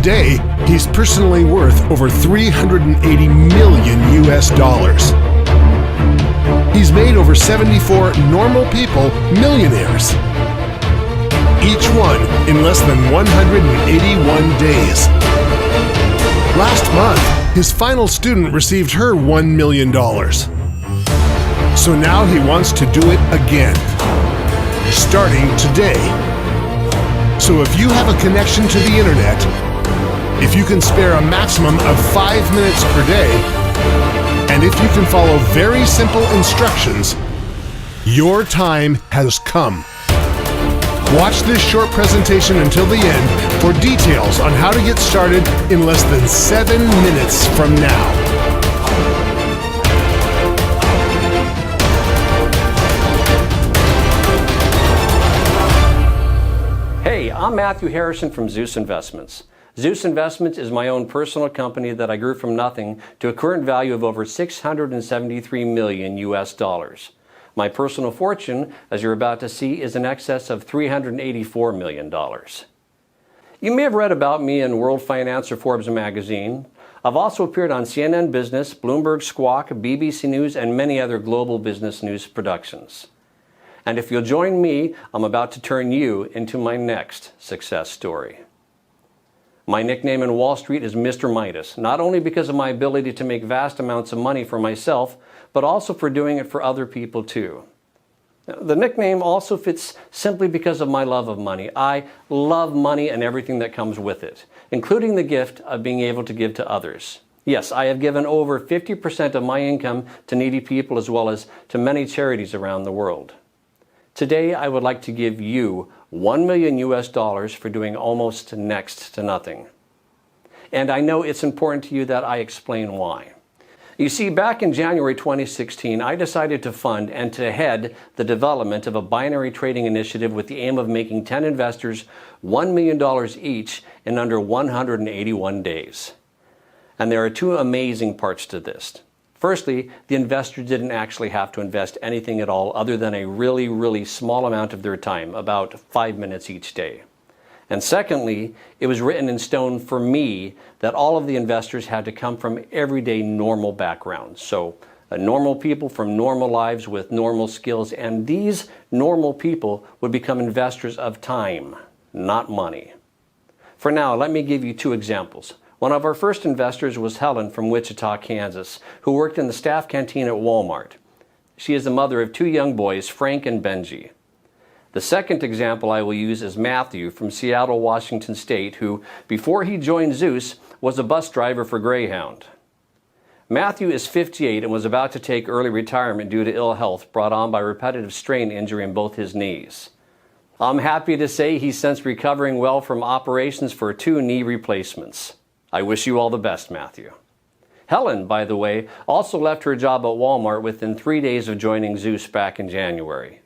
Today, he's personally worth over $380 million US. He's made over 74 normal people millionaires. Each one in less than 181 days. Last month, his final student received her $1 million. So now he wants to do it again, starting today. So if you have a connection to the internet, if you can spare a maximum of 5 minutes per day, and if you can follow very simple instructions, your time has come. Watch this short presentation until the end for details on how to get started in less than 7 minutes from now. Hey, I'm Matthew Harrison from Zeus Investments. Zeus Investments is my own personal company that I grew from nothing to a current value of over $673 million US. My personal fortune, as you're about to see, is in excess of $384 million. You may have read about me in World Finance or Forbes magazine. I've also appeared on CNN Business, Bloomberg Squawk, BBC News, and many other global business news productions. And if you'll join me, I'm about to turn you into my next success story. My nickname in Wall Street is Mr. Midas, not only because of my ability to make vast amounts of money for myself, but also for doing it for other people too. The nickname also fits simply because of my love of money. I love money and everything that comes with it, including the gift of being able to give to others. Yes, I have given over 50% of my income to needy people as well as to many charities around the world. Today, I would like to give you $1 million US for doing almost next to nothing. And I know it's important to you that I explain why. You see, back in January 2016, I decided to fund and to head the development of a binary trading initiative with the aim of making 10 investors $1 million each in under 181 days. And there are two amazing parts to this. Firstly, the investor didn't actually have to invest anything at all other than a really small amount of their time, about 5 minutes each day. And secondly, it was written in stone for me that all of the investors had to come from everyday normal backgrounds. So normal people from normal lives with normal skills, and these normal people would become investors of time, not money. For now, let me give you two examples. One of our first investors was Helen from Wichita, Kansas, who worked in the staff canteen at Walmart. She is the mother of two young boys, Frank and Benji. The second example I will use is Matthew from Seattle, Washington State, who, before he joined Zeus, was a bus driver for Greyhound. Matthew is 58 and was about to take early retirement due to ill health brought on by repetitive strain injury in both his knees. I'm happy to say he's since recovering well from operations for 2 knee replacements. I wish you all the best, Matthew. Helen, by the way, also left her job at Walmart within 3 days of joining Zeus back in January.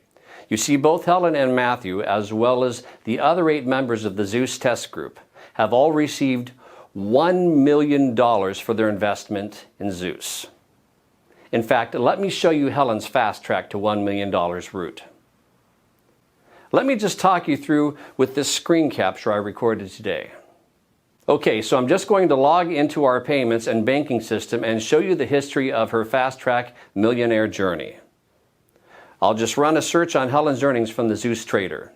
You see, both Helen and Matthew, as well as the other 8 members of the Zeus test group, have all received $1 million for their investment in Zeus. In fact, let me show you Helen's fast track to $1 million route. Let me just talk you through with this screen capture I recorded today. Okay, so I'm just going to log into our payments and banking system and show you the history of her fast track millionaire journey. I'll just run a search on Helen's earnings from the Zeus Trader.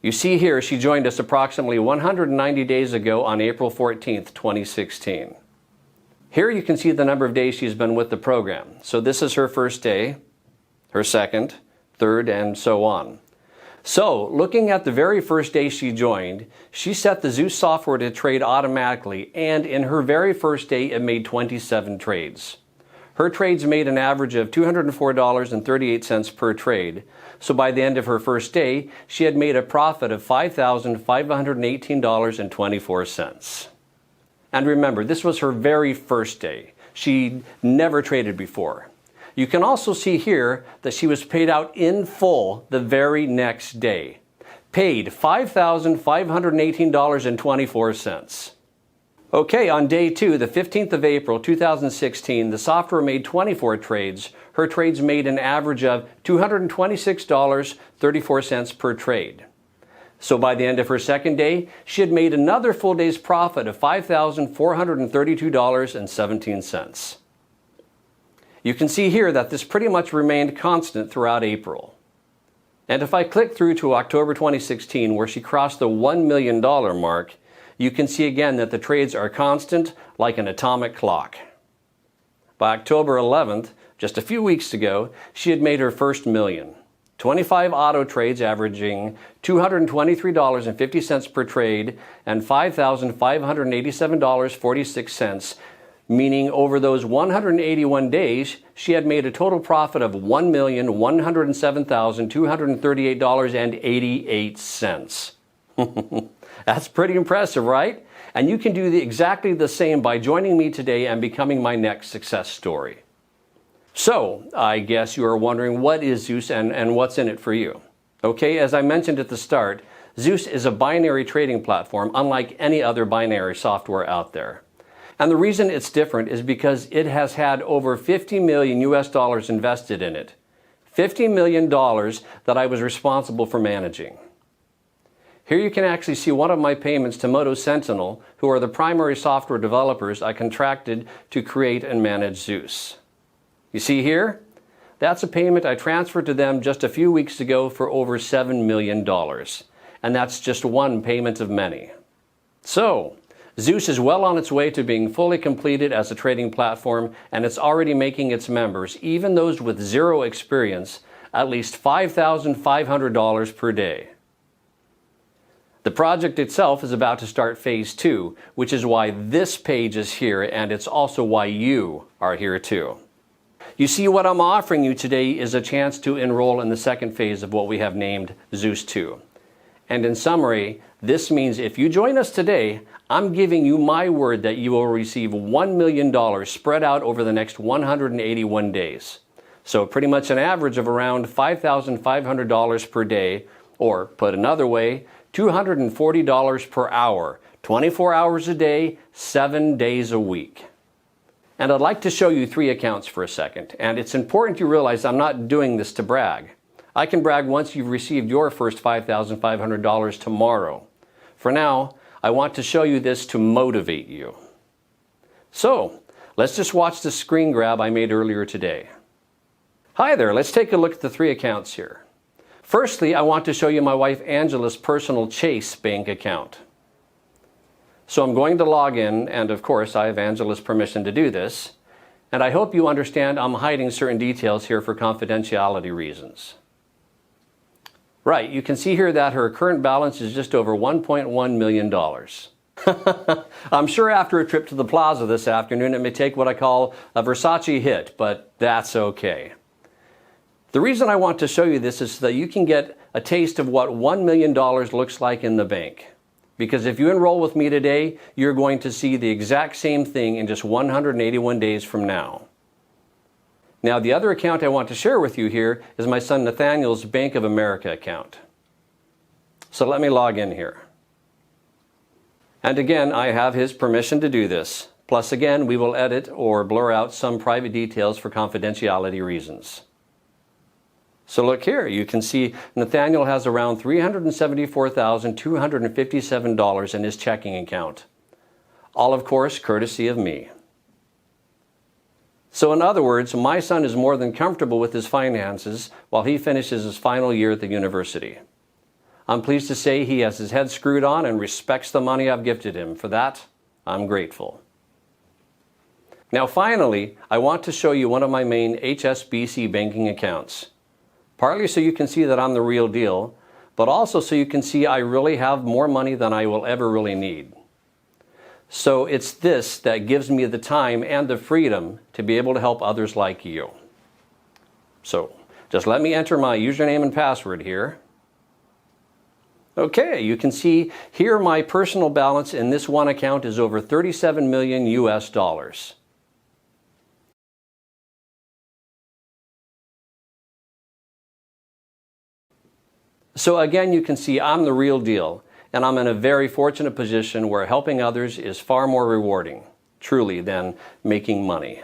You see here she joined us approximately 190 days ago on April 14th, 2016. Here you can see the number of days she's been with the program. So this is her first day, her second, third, and so on. So, looking at the very first day she joined, she set the Zeus software to trade automatically, and in her very first day it made 27 trades. Her trades made an average of $204.38 per trade, so by the end of her first day, she had made a profit of $5,518.24. And remember, this was her very first day. She never traded before. You can also see here that she was paid out in full the very next day. Paid $5,518.24. Okay, on day 2, the 15th of April, 2016, the software made 24 trades. Her trades made an average of $226.34 per trade. So by the end of her second day, she had made another full day's profit of $5,432.17. You can see here that this pretty much remained constant throughout April. And if I click through to October 2016, where she crossed the $1 million mark, you can see again that the trades are constant like an atomic clock. By October 11th, just a few weeks ago, she had made her first million. 25 auto trades averaging $223.50 per trade and $5,587.46, meaning over those 181 days, she had made a total profit of $1,107,238.88. That's pretty impressive, right? And you can do exactly the same by joining me today and becoming my next success story. So, I guess you are wondering, what is Zeus and what's in it for you? Okay, as I mentioned at the start, Zeus is a binary trading platform unlike any other binary software out there. And the reason it's different is because it has had over $50 million invested in it. $50 million that I was responsible for managing. Here you can actually see one of my payments to Moto Sentinel, who are the primary software developers I contracted to create and manage Zeus. You see here? That's a payment I transferred to them just a few weeks ago for over $7 million. And that's just one payment of many. So, Zeus is well on its way to being fully completed as a trading platform, and it's already making its members, even those with zero experience, at least $5,500 per day. The project itself is about to start phase 2, which is why this page is here, and it's also why you are here too. You see, what I'm offering you today is a chance to enroll in the second phase of what we have named Zeus 2. And in summary, this means if you join us today, I'm giving you my word that you will receive $1 million spread out over the next 181 days. So pretty much an average of around $5,500 per day, or put another way, $240 per hour, 24 hours a day, 7 days a week. And I'd like to show you 3 accounts for a second. And it's important you realize I'm not doing this to brag. I can brag once you've received your first $5,500 tomorrow. For now, I want to show you this to motivate you. So, let's just watch the screen grab I made earlier today. Hi there, let's take a look at the 3 accounts here. Firstly, I want to show you my wife Angela's personal Chase bank account. So I'm going to log in, and of course I have Angela's permission to do this, and I hope you understand I'm hiding certain details here for confidentiality reasons. Right, you can see here that her current balance is just over $1.1 million. I'm sure after a trip to the plaza this afternoon it may take what I call a Versace hit, but that's okay. The reason I want to show you this is so that you can get a taste of what $1 million looks like in the bank. Because if you enroll with me today, you're going to see the exact same thing in just 181 days from now. Now, the other account I want to share with you here is my son Nathaniel's Bank of America account. So let me log in here. And again, I have his permission to do this. Plus, again, we will edit or blur out some private details for confidentiality reasons. So look here, you can see Nathaniel has around $374,257 in his checking account. All, of course, courtesy of me. So in other words, my son is more than comfortable with his finances while he finishes his final year at the university. I'm pleased to say he has his head screwed on and respects the money I've gifted him. For that, I'm grateful. Now finally, I want to show you one of my main HSBC banking accounts. Partly so you can see that I'm the real deal, but also so you can see I really have more money than I will ever really need. So it's this that gives me the time and the freedom to be able to help others like you. So just let me enter my username and password here. Okay, you can see here my personal balance in this one account is over 37 million US dollars. So again, you can see I'm the real deal, and I'm in a very fortunate position where helping others is far more rewarding, truly, than making money.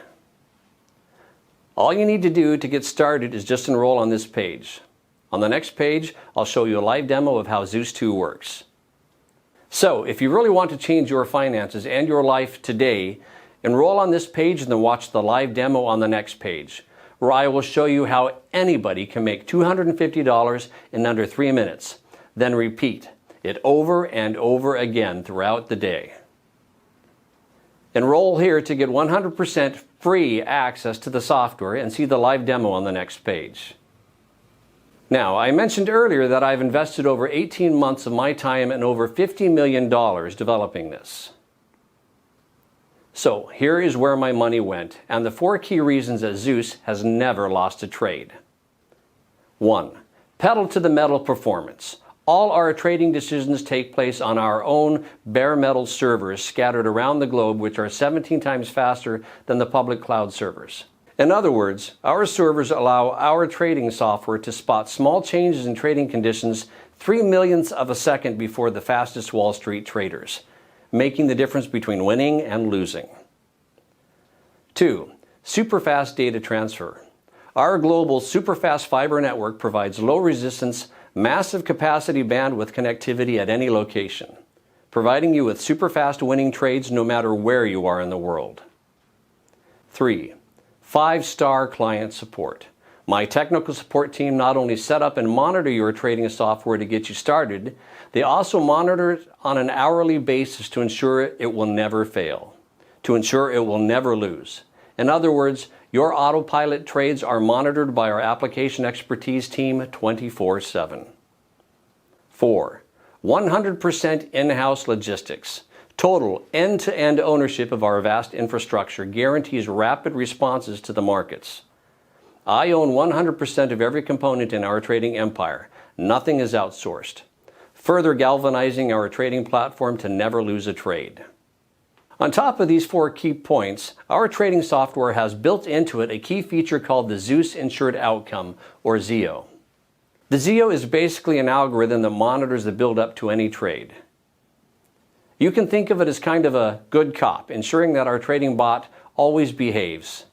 All you need to do to get started is just enroll on this page. On the next page, I'll show you a live demo of how Zeus 2 works. So, if you really want to change your finances and your life today, enroll on this page and then watch the live demo on the next page, where I will show you how anybody can make $250 in under 3 minutes. Then repeat it over and over again throughout the day. Enroll here to get 100% free access to the software and see the live demo on the next page. Now, I mentioned earlier that I've invested over 18 months of my time and over $50 million developing this. So, here is where my money went, and the 4 key reasons that Zeus has never lost a trade. 1. Pedal to the metal performance. All our trading decisions take place on our own bare metal servers scattered around the globe, which are 17 times faster than the public cloud servers. In other words, our servers allow our trading software to spot small changes in trading conditions 3 millionths of a second before the fastest Wall Street traders, making the difference between winning and losing. 2. Superfast data transfer. Our global superfast fiber network provides low resistance, massive capacity bandwidth connectivity at any location, providing you with superfast winning trades no matter where you are in the world. 3. 5-star client support. My technical support team not only set up and monitor your trading software to get you started, they also monitor it on an hourly basis to ensure it will never fail, to ensure it will never lose. In other words, your autopilot trades are monitored by our application expertise team 24/7. 4. 100% in-house logistics. Total end-to-end ownership of our vast infrastructure guarantees rapid responses to the markets. I own 100% of every component in our trading empire. Nothing is outsourced, further galvanizing our trading platform to never lose a trade. On top of these 4 key points, our trading software has built into it a key feature called the Zeus Insured Outcome, or ZEO. The ZEO is basically an algorithm that monitors the build-up to any trade. You can think of it as kind of a good cop, ensuring that our trading bot always behaves.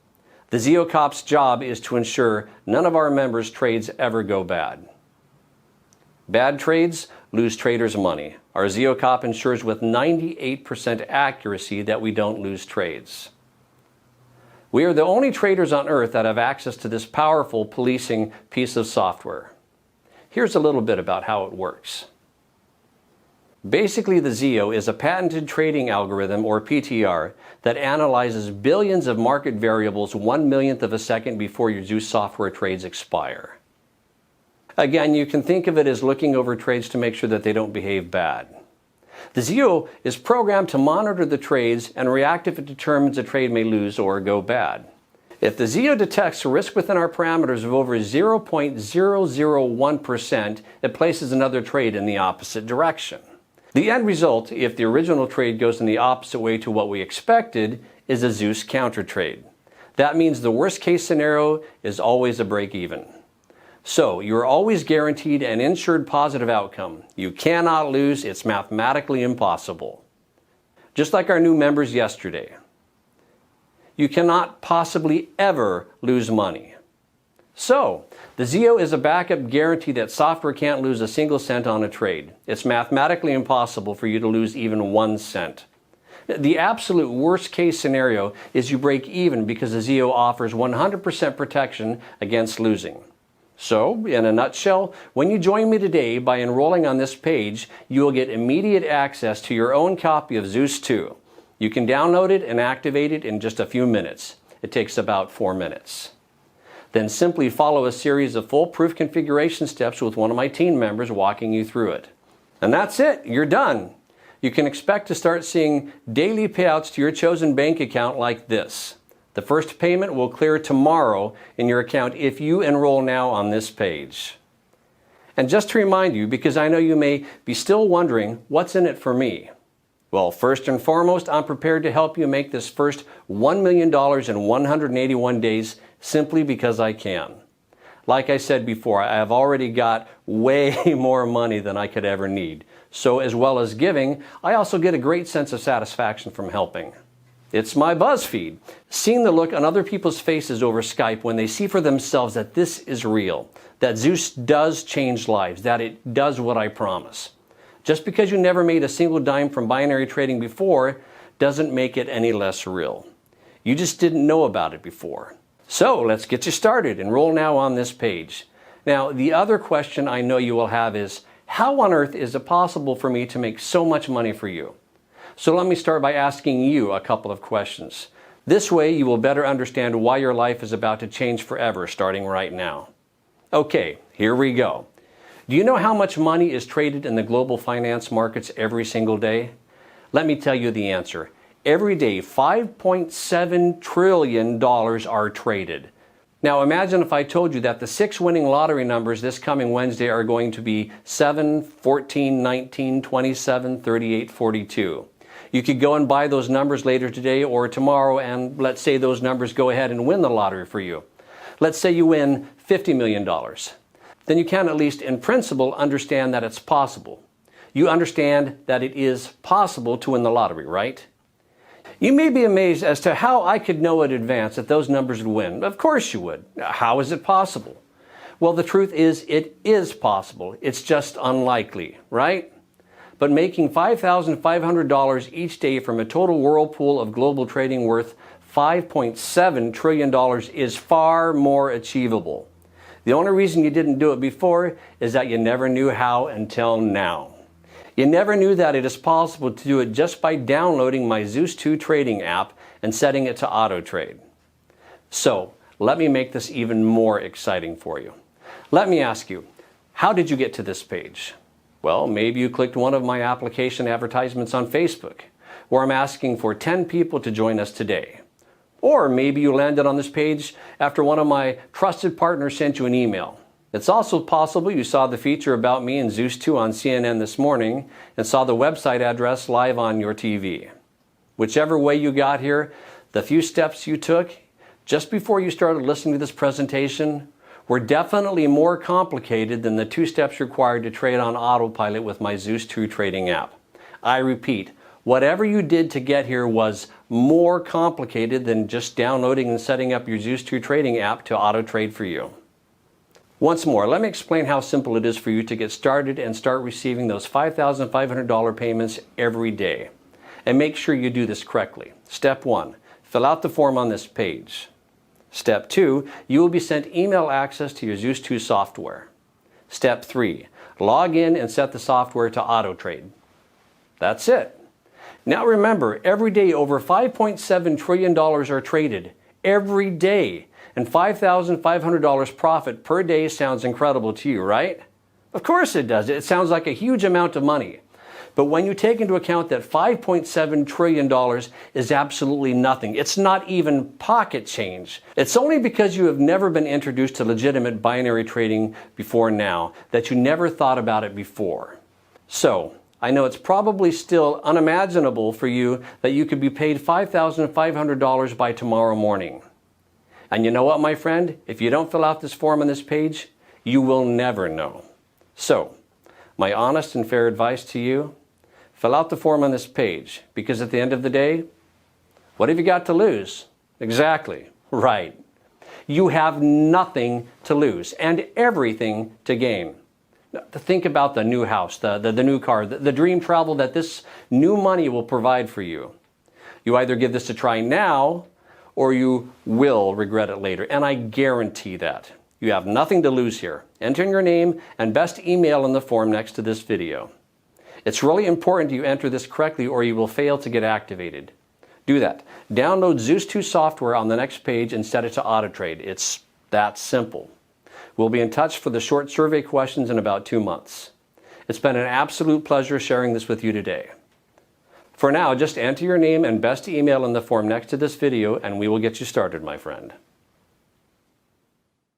The ZEO cop's job is to ensure none of our members' trades ever go bad. Bad trades lose traders money. Our ZEO cop ensures with 98% accuracy that we don't lose trades. We are the only traders on earth that have access to this powerful policing piece of software. Here's a little bit about how it works. Basically, the ZEO is a patented trading algorithm, or PTR, that analyzes billions of market variables 1 millionth of a second before your Zeus software trades expire. Again, you can think of it as looking over trades to make sure that they don't behave bad. The ZEO is programmed to monitor the trades and react if it determines a trade may lose or go bad. If the ZEO detects a risk within our parameters of over 0.001%, it places another trade in the opposite direction. The end result, if the original trade goes in the opposite way to what we expected, is a Zeus counter trade. That means the worst case scenario is always a break even. So, you're always guaranteed an insured positive outcome. You cannot lose, it's mathematically impossible. Just like our new members yesterday. You cannot possibly ever lose money. So, the ZEO is a backup guarantee that software can't lose a single cent on a trade. It's mathematically impossible for you to lose even 1 cent. The absolute worst case scenario is you break even because the ZEO offers 100% protection against losing. So, in a nutshell, when you join me today by enrolling on this page, you will get immediate access to your own copy of Zeus 2. You can download it and activate it in just a few minutes. It takes about 4 minutes. Then simply follow a series of foolproof configuration steps with one of my team members walking you through it. And that's it, you're done. You can expect to start seeing daily payouts to your chosen bank account like this. The first payment will clear tomorrow in your account if you enroll now on this page. And just to remind you, because I know you may be still wondering, what's in it for me? Well, first and foremost, I'm prepared to help you make this first $1 million in 181 days simply because I can. Like I said before, I have already got way more money than I could ever need. So as well as giving, I also get a great sense of satisfaction from helping. It's my buzz feed. Seeing the look on other people's faces over Skype when they see for themselves that this is real, that Zeus does change lives, that it does what I promise. Just because you never made a single dime from binary trading before doesn't make it any less real. You just didn't know about it before. So let's get you started. Enroll now on this page. Now, the other question I know you will have is, how on earth is it possible for me to make so much money for you? So let me start by asking you a couple of questions. This way you will better understand why your life is about to change forever starting right now. Okay, here we go. Do you know how much money is traded in the global finance markets every single day? Let me tell you the answer. Every day, $5.7 trillion are traded. Now imagine if I told you that the 6 winning lottery numbers this coming Wednesday are going to be 7, 14, 19, 27, 38, 42. You could go and buy those numbers later today or tomorrow, and let's say those numbers go ahead and win the lottery for you. Let's say you win $50 million. Then you can, at least in principle, understand that it's possible. You understand that it is possible to win the lottery, right? You may be amazed as to how I could know in advance that those numbers would win. Of course you would. How is it possible? Well, the truth is, it is possible. It's just unlikely, right? But making $5,500 each day from a total whirlpool of global trading worth $5.7 trillion is far more achievable. The only reason you didn't do it before is that you never knew how until now. You never knew that it is possible to do it just by downloading my Zeus 2 trading app and setting it to auto trade. So, let me make this even more exciting for you. Let me ask you, how did you get to this page? Well, maybe you clicked one of my application advertisements on Facebook, where I'm asking for 10 people to join us today. Or maybe you landed on this page after one of my trusted partners sent you an email. It's also possible you saw the feature about me in Zeus 2 on CNN this morning and saw the website address live on your TV. Whichever way you got here, the few steps you took just before you started listening to this presentation were definitely more complicated than the 2 steps required to trade on autopilot with my Zeus 2 trading app. I repeat, whatever you did to get here was more complicated than just downloading and setting up your Zeus 2 trading app to auto trade for you. Once more, let me explain how simple it is for you to get started and start receiving those $5,500 payments every day. And make sure you do this correctly. Step 1, fill out the form on this page. Step 2, you will be sent email access to your Zeus 2 software. Step 3, log in and set the software to auto trade. That's it. Now remember, every day over $5.7 trillion are traded. Every day. And $5,500 profit per day sounds incredible to you, right? Of course it does. It sounds like a huge amount of money. But when you take into account that $5.7 trillion is absolutely nothing, it's not even pocket change. It's only because you have never been introduced to legitimate binary trading before now that you never thought about it before. So, I know it's probably still unimaginable for you that you could be paid $5,500 by tomorrow morning. And you know what, my friend? If you don't fill out this form on this page, you will never know. So, my honest and fair advice to you, fill out the form on this page, because at the end of the day, what have you got to lose? Exactly, right. You have nothing to lose and everything to gain. Now, to think about the new house, the new car, the dream travel that this new money will provide for you. You either give this a try now, or you will regret it later, and I guarantee that. You have nothing to lose here. Enter in your name and best email in the form next to this video. It's really important you enter this correctly or you will fail to get activated. Do that. Download Zeus 2 software on the next page and set it to auto trade. It's that simple. We'll be in touch for the short survey questions in about 2 months. It's been an absolute pleasure sharing this with you today. For now, just enter your name and best email in the form next to this video and we will get you started, my friend.